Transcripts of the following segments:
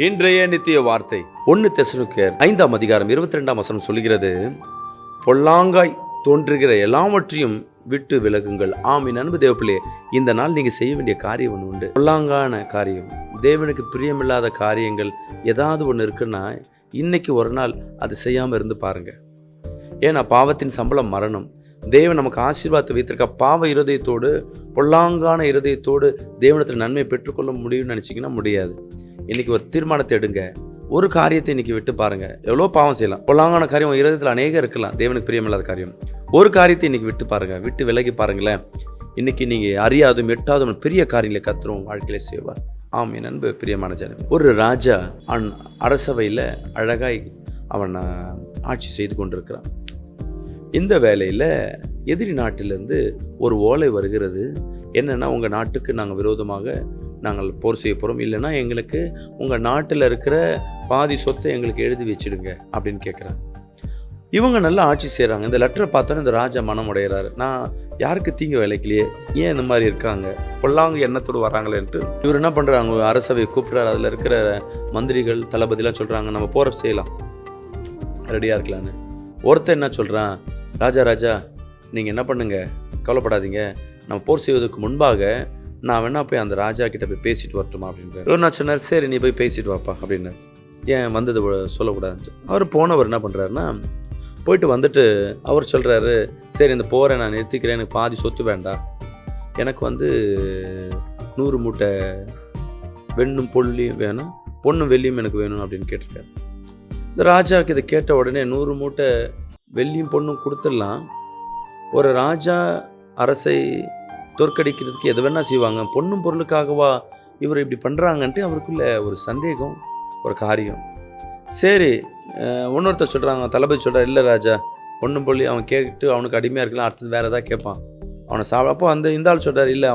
இன்றைய நித்திய வார்த்தை 1 தெசலோனிக்கேயர் 5ஆம் அதிகாரம் 22ஆம் வசனம் சொல்கிறது, பொல்லாங்காய் தோன்றுகிற எல்லாவற்றையும் விட்டு விலகுங்கள். ஆமீன். அன்பு தேவப்பிள்ளையே, இந்த நாள் நீங்கள் செய்ய வேண்டிய காரியம் ஒன்று உண்டு. பொல்லாங்கான காரியம், தேவனுக்கு பிரியமில்லாத காரியங்கள் ஏதாவது ஒன்று இருக்குன்னா இன்னைக்கு ஒரு நாள் அது செய்யாமல் இருந்து பாருங்க. ஏன்னா பாவத்தின் சம்பளம் மரணம். தேவன் நமக்கு ஆசீர்வாதத்தை வைத்திருக்க. பாவ இருதயத்தோடு பொல்லாங்கான இருதயத்தோடு தேவனத்தில் நன்மை பெற்றுக்கொள்ள முடியும்னு நினச்சிங்கன்னா முடியாது. இன்றைக்கி ஒரு தீர்மானத்தை எடுங்க. ஒரு காரியத்தை இன்றைக்கி விட்டு பாருங்கள். எவ்வளோ பாவம் செய்யலாம், பொல்லாங்கான காரியம் இருதயத்தில் அநேகம் இருக்கலாம், தேவனுக்கு பிரியமில்லாத காரியம். ஒரு காரியத்தை இன்றைக்கி விட்டு பாருங்கள், விட்டு விலகி பாருங்களேன். இன்றைக்கி நீங்கள் அறியாதும் எட்டாதும் பெரிய காரியங்களை கர்த்தர் வாழ்க்கையிலே செய்வார். ஆமீன். அன்பு பிரியமான ஜனமே, ஒரு ராஜா அரசவையில் அழகாய் அவன் ஆட்சி செய்து கொண்டிருக்கிறான். இந்த வேலையில் எதிரி நாட்டிலேருந்து ஒரு ஓலை வருகிறது. என்னென்னா, உங்கள் நாட்டுக்கு நாங்கள் விரோதமாக நாங்கள் போர் செய்ய போகிறோம், இல்லைன்னா எங்களுக்கு உங்கள் நாட்டில் இருக்கிற பாதி சொத்தை எங்களுக்கு எழுதி வச்சுடுங்க அப்படின்னு கேட்குறாங்க. இவங்க நல்லா ஆட்சி செய்கிறாங்க. இந்த லெட்டரை பார்த்தோன்னே இந்த ராஜா மனம் உடையிறாரு. நான் யாருக்கு தீங்கு விளைக்கலையே, ஏன் இந்த மாதிரி இருக்காங்க, பொல்லாங்க எண்ணத்தோடு வராங்களேன்ட்டு இவர் என்ன பண்ணுறாங்க, அரசவை கூப்பிட்றாரு. அதில் இருக்கிற மந்திரிகள் தளபதிலாம் சொல்கிறாங்க, நம்ம போகிற செய்யலாம், ரெடியாக இருக்கலான்னு. ஒருத்தர் என்ன சொல்கிறான், ராஜா நீங்கள் என்ன பண்ணுங்க, கவலைப்படாதீங்க, நம்ம போர் செய்வதற்கு முன்பாக நான் வேணா போய் அந்த ராஜா கிட்ட போய் பேசிட்டு வரட்டுமா அப்படின்றார். இவர் நான் சொன்னார், சரி நீ போய் பேசிட்டு வாப்பா அப்படின்னு. ஏன் வந்தது சொல்லக்கூடாதுன்ட்டு அவர் போனவர் என்ன பண்ணுறாருன்னா, போயிட்டு வந்துட்டு அவர் சொல்கிறாரு, சரி இந்த போரை நான் நிறுத்திக்கிறேன், எனக்கு பாதி சொத்து வேண்டாம், எனக்கு 100 மூட்டை வெண்ணும் பொல்லியும் வேணும், பொண்ணும் வெள்ளியும் எனக்கு வேணும் அப்படின்னு கேட்டிருக்காரு. இந்த ராஜாவுக்கு இதை கேட்ட உடனே 100 மூட்டை வெள்ளியும் பொண்ணும் கொடுத்துடலாம். ஒரு ராஜா அரசை தோற்கடிக்கிறதுக்கு எது வேணா செய்வாங்க, பொண்ணும் பொருளுக்காகவா இவர் இப்படி பண்ணுறாங்கன்ட்டு அவருக்குள்ள ஒரு சந்தேகம், ஒரு காரியம். சரி, இன்னொருத்தர் சொல்கிறாங்க, தளபதி சொல்கிறார், இல்லை ராஜா பொண்ணும் பொருளி அவன் கேட்டு அவனுக்கு அடிமையாக இருக்கலாம், அடுத்தது வேறு எதாவது கேட்பான், அவனை அப்போ இந்த ஆள் சொல்கிறார், இல்லை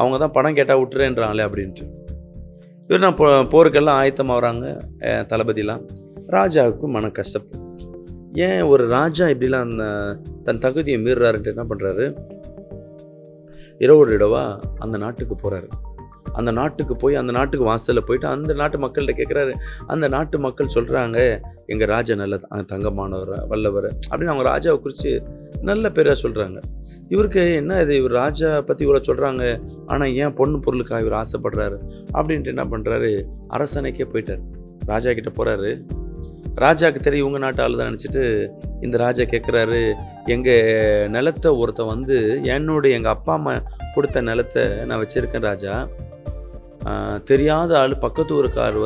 அவங்க தான் பணம் கேட்டால் விட்டுறேன்றாங்களே அப்படின்ட்டு. இவர் நான் போருக்கெல்லாம் ஆயத்தமாக வராங்க தளபதிலாம். ராஜாவுக்கு மன கஷ்டம். ஏன் ஒரு ராஜா இப்படிலாம் தன் தகுதியை மீறுறாருன்ட்டு என்ன பண்ணுறாரு, இரவோடு இரவா அந்த நாட்டுக்கு போகிறாரு. அந்த நாட்டுக்கு போய் அந்த நாட்டுக்கு வாசலில் போயிட்டு அந்த நாட்டு மக்கள்கிட்ட கேட்குறாரு. அந்த நாட்டு மக்கள் சொல்கிறாங்க, எங்கள் ராஜா நல்ல தங்கமானவர், வல்லவர் அப்படின்னு அவங்க ராஜாவை குறித்து நல்ல பேராக சொல்கிறாங்க. இவருக்கு என்ன இது, இவர் ராஜா பற்றி இவ்வளோ சொல்கிறாங்க, ஆனால் ஏன் பொண்ணு பொருளுக்காக இவர் ஆசைப்படுறாரு அப்படின்ட்டு என்ன பண்ணுறாரு, அரசனைக்கே போயிட்டார். ராஜா கிட்டே போகிறாரு. ராஜாவுக்கு தெரியும் இவங்க நாட்டு ஆள் தான் நினச்சிட்டு இந்த ராஜா கேட்குறாரு, எங்கள் நிலத்தை ஒருத்தன் எங்கள் அப்பா அம்மா கொடுத்த நிலத்தை நான் வச்சுருக்கேன் ராஜா, தெரியாத ஆள் பக்கத்து ஊருக்கார்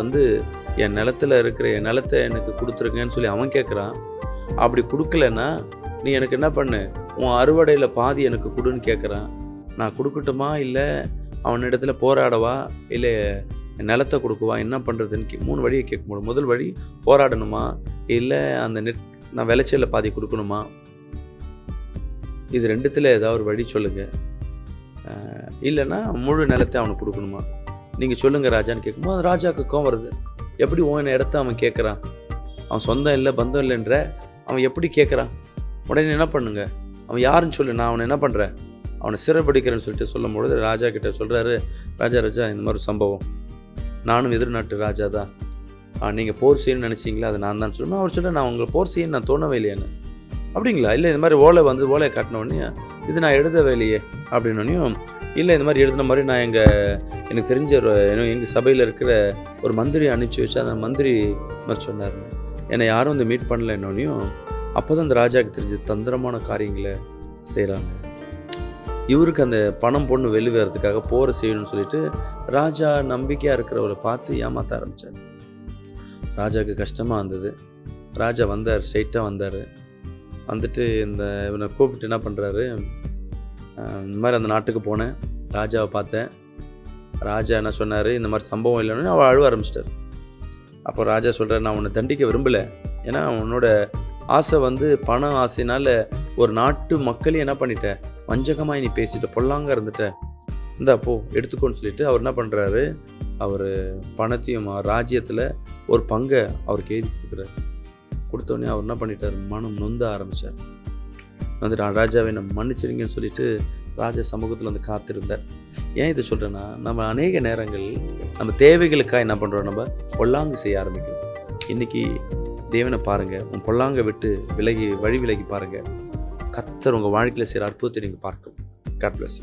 என் நிலத்தில் இருக்கிற என் நிலத்தை எனக்கு கொடுத்துருக்கேன்னு சொல்லி அவன் கேட்குறான். அப்படி கொடுக்கலன்னா நீ எனக்கு என்ன பண்ணு, உன் அறுவடையில் பாதி எனக்கு கொடுன்னு கேட்குறான். நான் கொடுக்கட்டுமா, இல்லை அவனிடத்துல போராடவா, இல்லை நிலத்தை கொடுக்குவா, என்ன பண்ணுறதுன்னு 3 வழியை கேட்க முடியும். முதல் வழி, போராடணுமா, இல்லை அந்த நான் விளைச்சலில் பாதி கொடுக்கணுமா, இது ரெண்டுத்தில் ஏதாவது ஒரு வழி சொல்லுங்கள், இல்லைன்னா முழு நிலத்தை அவனுக்கு கொடுக்கணுமா, நீங்கள் சொல்லுங்கள் ராஜான்னு கேட்கும்போது ராஜாவுக்கு கோவம் வருது. எப்படி ஓன இடத்த அவன் கேட்குறான், அவன் சொந்தம் இல்லை பந்தம் இல்லைன்ற அவன் எப்படி கேட்குறான். உடனே என்ன பண்ணுங்க, அவன் யாருன்னு சொல்லு, நான் அவனை என்ன பண்ணுறேன், அவனை சிறைப்பிடிக்கிறேன்னு சொல்லிட்டு சொல்லும்பொழுது ராஜா கிட்ட சொல்கிறாரு, ராஜா இந்த மாதிரி சம்பவம், நானும் எதிர்நாட்டு ராஜா தான், நீங்கள் போர் செய்யணும்னு நினச்சிங்களா, அது நான் தான் சொல்லணும். அவர் சொல்ல, நான் உங்களை போர் செய்ய நான் தோணவே இல்லையான்னு. அப்படிங்களா, இல்லை இந்த மாதிரி ஓலையை காட்டினோடனே இது நான் எழுதவே இல்லையே அப்படின்னோடனையும், இல்லை இந்த மாதிரி எழுதின மாதிரி நான் எனக்கு தெரிஞ்ச எங்கள் சபையில் இருக்கிற ஒரு மந்திரி அனுப்பிச்சி வச்சு அந்த மந்திரி மாதிரி சொன்னார், என்னை யாரும் மீட் பண்ணல என்னோடனையும். அப்போ தான் அந்த ராஜாவுக்கு தெரிஞ்சு தந்திரமான காரியங்களை செய்கிறாங்க. இவருக்கு அந்த பணம் பொண்ணு வெளிவேறதுக்காக போரை செய்யணும்னு சொல்லிட்டு ராஜா நம்பிக்கையாக இருக்கிறவரை பார்த்து ஏமாற்ற ஆரம்பித்தார். ராஜாவுக்கு கஷ்டமாக இருந்தது. ராஜா வந்தார், ஸ்ட்ரைட்டாக வந்தார். வந்துட்டு இவனை கூப்பிட்டு என்ன பண்ணுறாரு, இந்த மாதிரி அந்த நாட்டுக்கு போனேன், ராஜாவை பார்த்தேன். ராஜா என்ன சொன்னார், இந்த மாதிரி சம்பவம் இல்லைன்னு அவள் அழுவ ஆரம்பிச்சிட்டார். அப்போ ராஜா சொல்கிறார், நான் உன்னை தண்டிக்க விரும்பலை, ஏன்னா உன்னோட ஆசை பணம் ஆசைனால ஒரு நாட்டு மக்களையும் என்ன பண்ணிட்டேன், வஞ்சகமாக நீ பேசிட்ட, பொல்லாங்க இருந்துட்ட, இந்த அப்போ எடுத்துக்கோன்னு சொல்லிட்டு அவர் என்ன பண்ணுறாரு, அவர் பணத்தையும் ராஜ்யத்தில் ஒரு பங்கை அவருக்கு எழுதி கொடுக்குறாரு. கொடுத்தோடனே அவர் என்ன பண்ணிட்டார், மனம் நொந்த ஆரம்பித்தார். ராஜாவை நம்ம மன்னிச்சிருங்கன்னு சொல்லிட்டு ராஜ சமூகத்தில் வந்து காத்திருந்தார். ஏன் இதை சொல்கிறேன்னா, நம்ம அநேக நேரங்கள் நம்ம தேவைகளுக்காக என்ன பண்ணுறோம், நம்ம பொல்லாங்கு செய்ய ஆரம்பிக்கிறோம். இன்றைக்கி தேவனை பாருங்கள், உன் பொல்லாங்கை விட்டு வழி விலகி பாருங்கள். கர்த்தர் உங்கள் வாழ்க்கையில் செய்கிற அற்புதத்தை நீங்கள் பார்க்கணும். God plus.